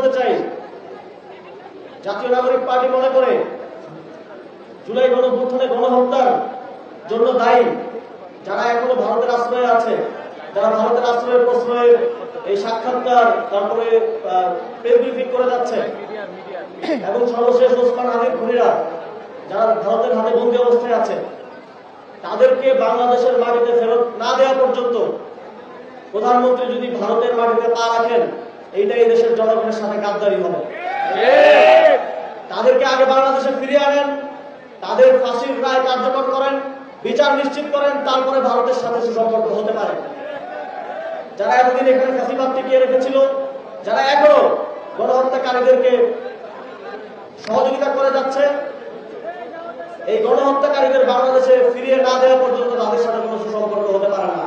বলতে চাই, জাতীয় নাগরিক পার্টি মনে করে জুলাই গণঅভ্যুত্থানে গণহত্যার জন্য দায়ী যারা এখনো ভারতের আশ্রয়ে আছে, যারা ভারতের আশ্রয়ের প্রশ্রয়ে এই সাক্ষাৎকার তারপরে প্রেস ব্রিফিং করে যাচ্ছে, এবং সর্বশেষ ওসমান হাদির খুনিরা যারা ভারতের হাতে বন্দী অবস্থায় আছে, তাদেরকে বাংলাদেশের মাটিতে ফেরত না দেওয়া পর্যন্ত প্রধানমন্ত্রী যদি ভারতের মাটিতে পা রাখেন, এইটাই দেশের জনগণের সাথে গাদ্দারি হবে। তাদেরকে আগে বাংলাদেশে ফিরিয়ে আনেন, তাদের ফাঁসির রায় কার্যকর করেন, বিচার নিশ্চিত করেন, তারপরে ভারতের সাথে সুসম্পর্ক হতে পারে। যারা এতদিন এখানে ফাঁসিবাদ টিকিয়ে রেখেছিল, যারা এখনো গণহত্যাকারীদেরকে সহযোগিতা করে যাচ্ছে, এই গণহত্যাকারীদের বাংলাদেশে ফিরিয়ে না দেওয়া পর্যন্ত তাদের সাথে কোনো সুসম্পর্ক হতে পারে না।